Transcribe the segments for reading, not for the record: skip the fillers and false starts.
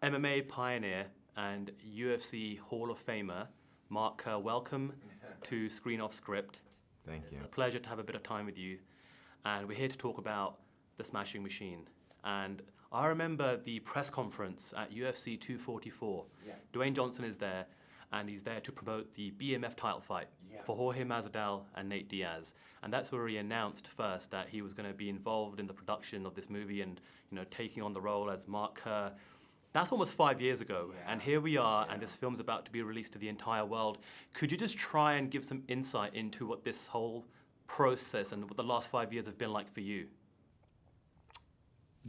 MMA pioneer and UFC Hall of Famer, Mark Kerr, welcome to Screen Off Script. Thank you. It's a pleasure to have a bit of time with you. And we're here to talk about The Smashing Machine. And I remember the press conference at UFC 244. Yeah. Dwayne Johnson is there, and he's there to promote the BMF title fight for Jorge Masvidal and Nate Diaz. And that's where he announced first that he was going to be involved in the production of this movie and, taking on the role as Mark Kerr. That's almost 5 years ago, and here we are, and this film's about to be released to the entire world. Could you just try and give some insight into what this whole process and what the last 5 years have been like for you?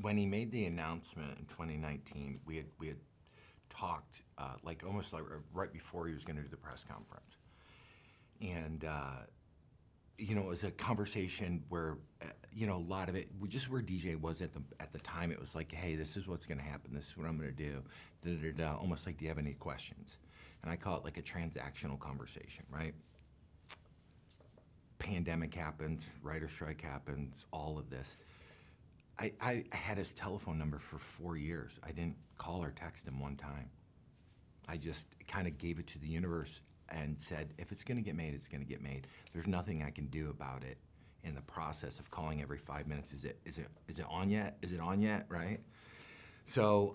When he made the announcement in 2019, we had talked almost right before he was going to do the press conference, and it was a conversation where a lot of it, just where DJ was at the time, it was like, hey, this is what's going to happen. This is what I'm going to do. Almost like, do you have any questions? And I call it like a transactional conversation, right? Pandemic happens, writer strike happens, all of this. I had his telephone number for 4 years. I didn't call or text him one time. I just kind of gave it to the universe and said, if it's going to get made, it's going to get made. There's nothing I can do about it in the process of calling every 5 minutes. Is it on yet? Is it on yet, right? So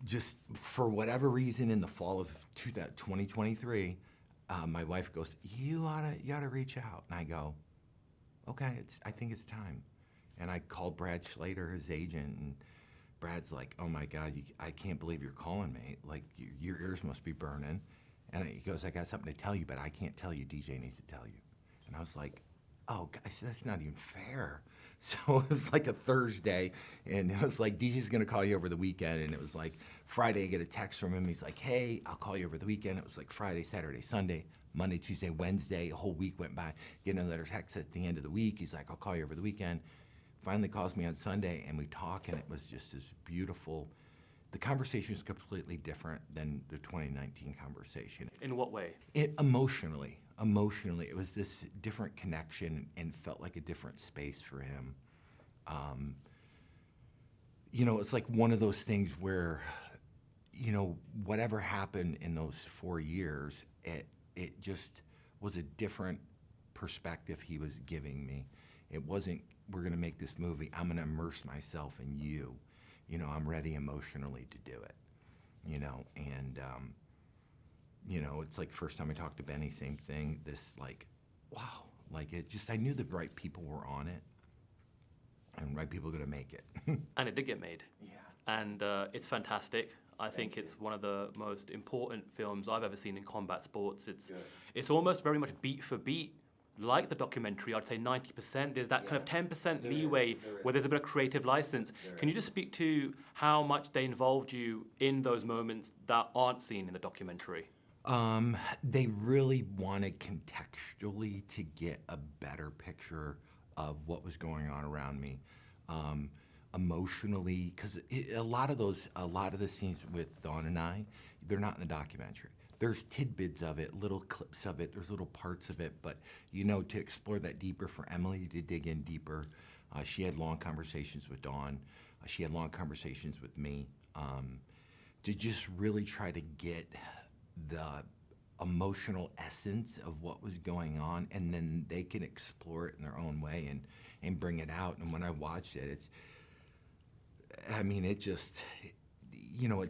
just for whatever reason, in the fall of 2023, my wife goes, you ought to reach out. And I go, okay, I think it's time. And I called Brad Schlater, his agent, and Brad's like, oh my God, I can't believe you're calling me. Like, your ears must be burning. And he goes, I got something to tell you, but I can't tell you. DJ needs to tell you. And I was like, oh, guys, that's not even fair. So it was like a Thursday, and it was like, DJ's gonna call you over the weekend. And it was like Friday, I get a text from him. He's like, hey, I'll call you over the weekend. It was like Friday, Saturday, Sunday, Monday, Tuesday, Wednesday. A whole week went by. Get another text at the end of the week. He's like, I'll call you over the weekend. Finally calls me on Sunday, and we talk, and it was just this beautiful. The conversation was completely different than the 2019 conversation. In what way? Emotionally, it was this different connection and felt like a different space for him. It's like one of those things where, whatever happened in those 4 years, it just was a different perspective he was giving me. It wasn't, we're going to make this movie, I'm going to immerse myself in you. I'm ready emotionally to do it, and, it's like first time I talked to Benny, same thing, this like, wow, like I knew the right people were on it, and right people are going to make it. And it did get made. Yeah. And it's fantastic. I think it's one of the most important films I've ever seen in combat sports. It's almost very much beat for beat, like the documentary. I'd say 90%. There's that kind of 10% leeway where there's a bit of creative license. Can you just speak to how much they involved you in those moments that aren't seen in the documentary? They really wanted contextually to get a better picture of what was going on around me. Emotionally, because a lot of the scenes with Dawn and I, they're not in the documentary. There's tidbits of it, little clips of it, there's little parts of it, but to explore that deeper for Emily, to dig in deeper, she had long conversations with Dawn, she had long conversations with me, to just really try to get the emotional essence of what was going on, and then they can explore it in their own way and bring it out. And when I watched it, it's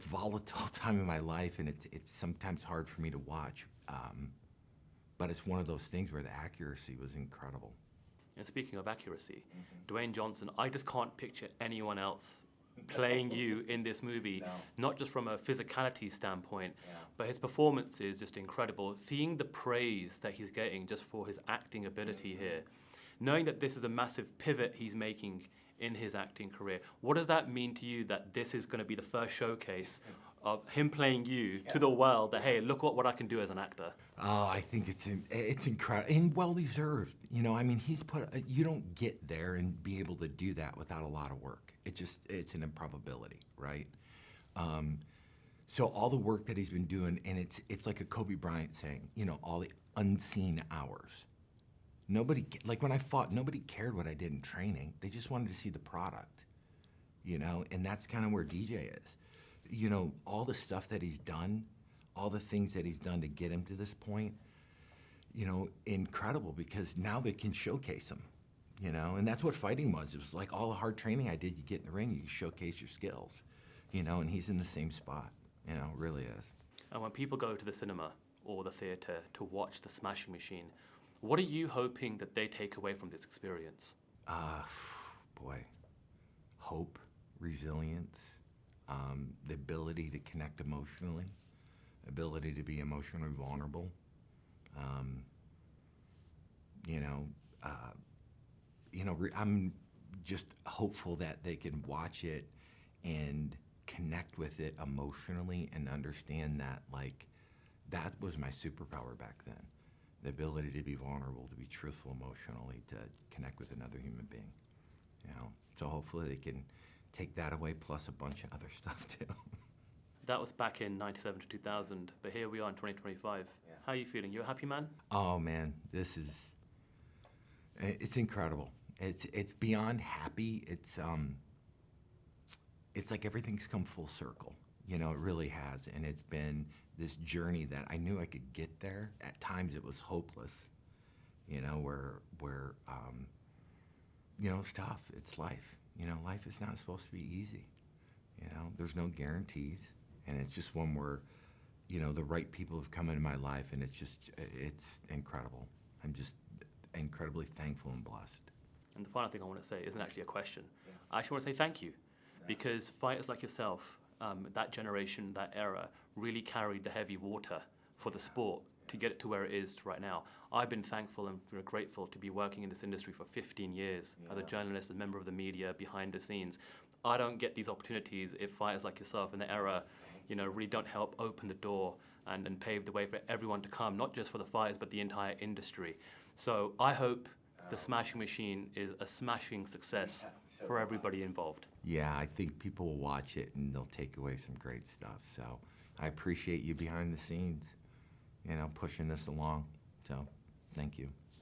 volatile time in my life, and it's sometimes hard for me to watch. But it's one of those things where the accuracy was incredible. And speaking of accuracy, Dwayne Johnson, I just can't picture anyone else playing you in this movie, not just from a physicality standpoint, but his performance is just incredible. Seeing the praise that he's getting just for his acting ability here, knowing that this is a massive pivot he's making in his acting career. What does that mean to you that this is going to be the first showcase of him playing you to the world that, hey, look what I can do as an actor? Oh, I think it's incredible and well-deserved. He's you don't get there and be able to do that without a lot of work. It's an improbability, right? So all the work that he's been doing, and it's like a Kobe Bryant saying, all the unseen hours. When I fought, nobody cared what I did in training. They just wanted to see the product, and that's kind of where DJ is. all the stuff that he's done, all the things that he's done to get him to this point, incredible, because now they can showcase him, and that's what fighting was. It was like all the hard training I did, you get in the ring, you showcase your skills, and he's in the same spot, it really is. And when people go to the cinema or the theater to watch The Smashing Machine, what are you hoping that they take away from this experience? Boy, hope, resilience, the ability to connect emotionally, ability to be emotionally vulnerable. I'm just hopeful that they can watch it and connect with it emotionally and understand that, that was my superpower back then. The ability to be vulnerable, to be truthful emotionally, to connect with another human being. So hopefully they can take that away, plus a bunch of other stuff too. That was back in 97 to 2000, but here we are in 2025. Yeah. How are you feeling? You a happy man? Oh man, it's incredible. It's beyond happy. It's like everything's come full circle. It really has, and it's been this journey that I knew I could get there. At times it was hopeless, where it's tough. It's life. Life is not supposed to be easy. There's no guarantees, and it's just one where, the right people have come into my life, and it's incredible. I'm just incredibly thankful and blessed. And the final thing I want to say isn't actually a question. Yeah. I actually want to say thank you, because fighters like yourself, that generation, that era, really carried the heavy water for the sport to get it to where it is right now. I've been thankful and grateful to be working in this industry for 15 years as a journalist, as a member of the media, behind the scenes. I don't get these opportunities if fighters like yourself in the era, really don't help open the door and pave the way for everyone to come, not just for the fighters, but the entire industry. So I hope The Smashing Machine is a smashing success for everybody involved. Yeah, I think people will watch it and they'll take away some great stuff. So I appreciate you behind the scenes, pushing this along. So thank you.